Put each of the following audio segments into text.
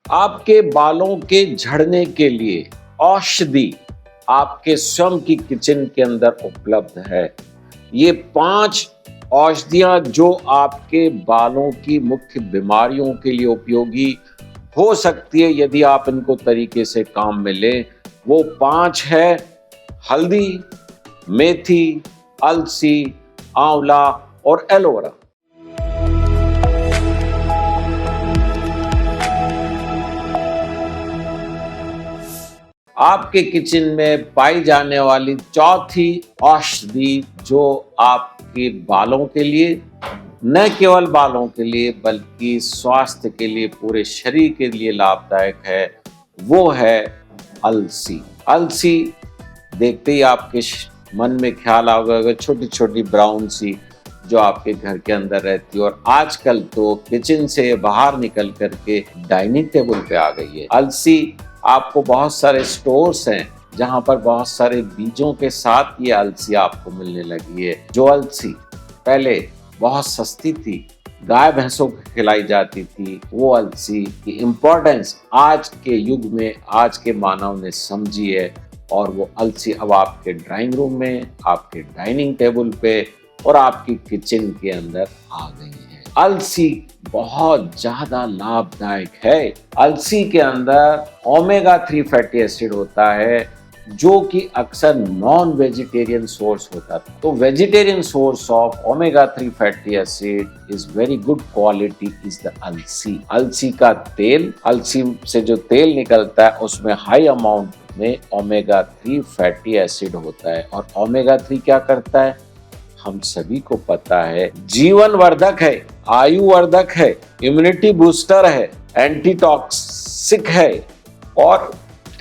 आपके बालों के झड़ने के लिए औषधि आपके स्वयं की किचन के अंदर उपलब्ध है। ये 5 औषधियां जो आपके बालों की मुख्य बीमारियों के लिए उपयोगी हो सकती है यदि आप इनको तरीके से काम में लें। वो 5 है: हल्दी, मेथी, अलसी, आंवला और एलोवेरा। आपके किचन में पाई जाने वाली चौथी औषधि जो आपके बालों के लिए, न केवल बालों के लिए बल्कि स्वास्थ्य के लिए, पूरे शरीर के लिए लाभदायक है, वो है अलसी। अलसी देखते ही आपके मन में ख्याल आओगे छोटी छोटी ब्राउन सी जो आपके घर के अंदर रहती है, और आजकल तो किचन से बाहर निकल करके डाइनिंग टेबल पे आ गई है। अलसी आपको बहुत सारे स्टोर्स हैं जहां पर बहुत सारे बीजों के साथ ये अलसी आपको मिलने लगी है। जो अलसी पहले बहुत सस्ती थी, गाय भैंसों को खिलाई जाती थी, वो अलसी की इम्पोर्टेंस आज के युग में आज के मानव ने समझी है, और वो अलसी अब आपके ड्राइंग रूम में, आपके डाइनिंग टेबल पे और आपकी किचन के अंदर आ गई है। अलसी बहुत ज्यादा लाभदायक है। अलसी के अंदर ओमेगा 3 फैटी एसिड होता है जो कि अक्सर नॉन वेजिटेरियन सोर्स होता था। तो vegetarian source of omega 3 fatty acid is very good quality is the अलसी। अलसी का तेल, अलसी से जो तेल निकलता है उसमें हाई अमाउंट में ओमेगा 3 फैटी एसिड होता है। और ओमेगा 3 क्या करता है हम सभी को पता है, जीवन वर्धक है, आयु वर्धक है, इम्यूनिटी बूस्टर है, एंटी टॉक्सिक है और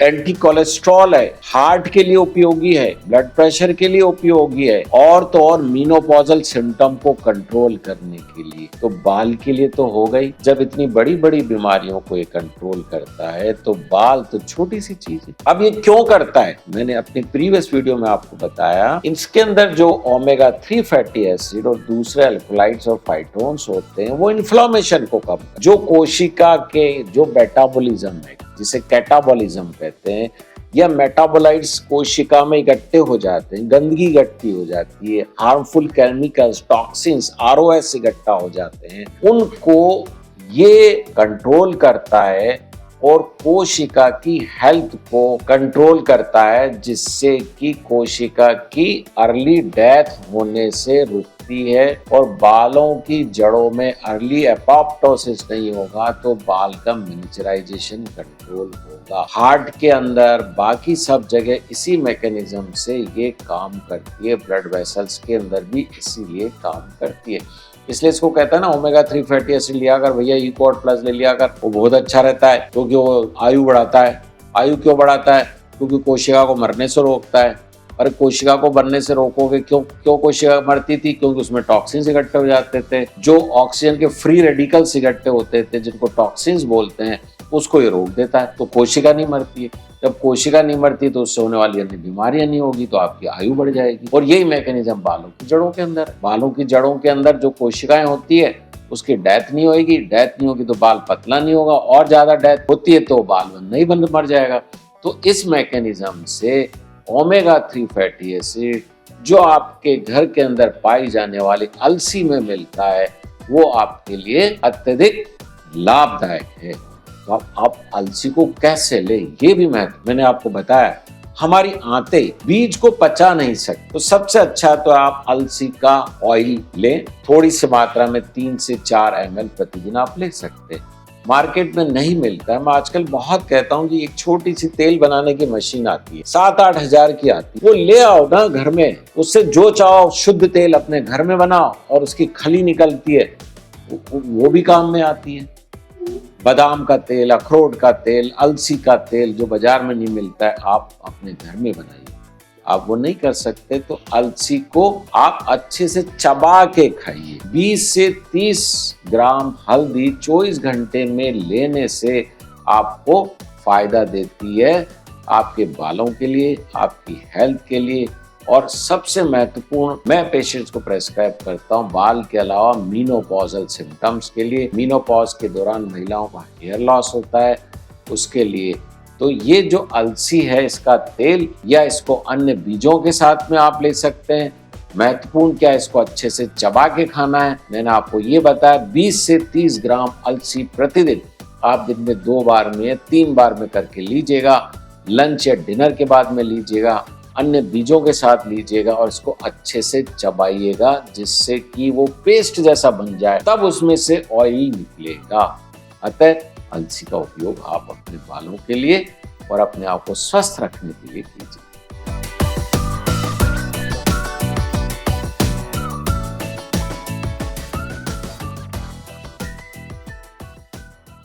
एंटी कोलेस्ट्रॉल है, हार्ट के लिए उपयोगी है, ब्लड प्रेशर के लिए उपयोगी है, और तो और मीनोपॉजल सिम्टम को कंट्रोल करने के लिए। तो बाल के लिए तो हो गई, जब इतनी बड़ी बड़ी बीमारियों को ये कंट्रोल करता है तो बाल तो छोटी सी चीज है। अब ये क्यों करता है, मैंने अपने प्रीवियस वीडियो में आपको बताया। इसके अंदर जो ओमेगा 3 फैटी एसिड और दूसरे अल्कोलाइड्स और फाइटोन्स होते हैं वो इन्फ्लेमेशन को कम करते हैं। जो कोशिका के जो मेटाबॉलिज्म है जिसे कैटाबॉलिज्म कहते हैं, या मेटाबोलाइट्स कोशिका में इकट्ठे हो जाते हैं, गंदगी इकट्ठी हो जाती है, हार्मफुल केमिकल्स, टॉक्सिन्स, आरओएस इकट्ठा हो जाते हैं, उनको ये कंट्रोल करता है और कोशिका की हेल्थ को कंट्रोल करता है, जिससे कि कोशिका की अर्ली डेथ होने से रुकती है और बालों की जड़ों में अर्ली एपोप्टोसिस नहीं होगा तो बाल का मिनिचराइजेशन कंट्रोल होगा। हार्ट के अंदर, बाकी सब जगह इसी मैकेनिज्म से ये काम करती है, ब्लड वेसल्स के अंदर भी इसीलिए काम करती है। इसलिए इसको कहता है ना ओमेगा 3 फैटी एसिड लिया कर भैया, ईकॉट प्लस ले लिया कर, वो बहुत अच्छा रहता है क्योंकि वो आयु बढ़ाता है। आयु क्यों बढ़ाता है? क्योंकि कोशिका को मरने से रोकता है। अरे कोशिका को मरने से रोकोगे क्यों? कोशिका मरती थी? क्योंकि उसमें टॉक्सिन्स इकट्ठे हो जाते थे, जो ऑक्सीजन के फ्री रेडिकल्स इकट्ठे होते थे जिनको टॉक्सिन्स बोलते हैं, उसको ये रोक देता है, तो कोशिका नहीं मरती है। जब कोशिका नहीं मरती तो उससे होने वाली अन्य बीमारियां नहीं होगी, तो आपकी आयु बढ़ जाएगी। और यही मैकेनिज्म बालों की जड़ों के अंदर है। बालों की जड़ों के अंदर जो कोशिकाएं होती है उसकी डेथ नहीं होगी, डेथ नहीं होगी तो बाल पतला नहीं होगा, और ज्यादा डेथ होती है तो बाल नहीं बन मर जाएगा। तो इस मैकेनिज्म से ओमेगा 3 फैटी एसिड जो आपके घर के अंदर पाई जाने वाली अलसी में मिलता है वो आपके लिए अत्यधिक लाभदायक है। तो आप अलसी को कैसे लें ये भी मैंने आपको बताया। हमारी आंतें बीज को पचा नहीं सकती, तो सबसे अच्छा तो आप अलसी का ऑयल लें, थोड़ी सी मात्रा में 3 से 4 ml प्रतिदिन आप ले सकते हैं। मार्केट में नहीं मिलता है। मैं आजकल बहुत कहता हूँ कि एक छोटी सी तेल बनाने की मशीन आती है, 7-8 हजार की आती है, वो ले आओ ना घर में, उससे जो चाहो शुद्ध तेल अपने घर में बनाओ, और उसकी खली निकलती है वो भी काम में आती है। बादाम का तेल, अखरोट का तेल, अलसी का तेल जो बाजार में नहीं मिलता है, आप अपने घर में बनाइए। आप वो नहीं कर सकते तो अलसी को आप अच्छे से चबा के खाइए। 20 से 30 ग्राम हल्दी 24 घंटे में लेने से आपको फायदा देती है, आपके बालों के लिए, आपकी हेल्थ के लिए। और सबसे महत्वपूर्ण मैं पेशेंट्स को प्रेस्क्राइब करता हूँ बाल के अलावा मीनोपॉजल सिम्टम्स के लिए। मीनोपॉज के दौरान महिलाओं का हेयर लॉस होता है, उसके लिए। तो ये जो अलसी है इसका तेल या इसको अन्य बीजों के साथ में आप ले सकते हैं। महत्वपूर्ण क्या है, इसको अच्छे से चबा के खाना है। मैंने आपको ये बताया 20 से 30 ग्राम अलसी प्रतिदिन आप दिन में 2 बार में 3 बार में करके लीजिएगा। लंच या डिनर के बाद में लीजिएगा, अन्य बीजों के साथ लीजिएगा और इसको अच्छे से चबाइएगा जिससे कि वो पेस्ट जैसा बन जाए, तब उसमें से ऑयल निकलेगा। अतः अलसी का उपयोग आप अपने बालों के लिए और अपने आप को स्वस्थ रखने के लिए कीजिए।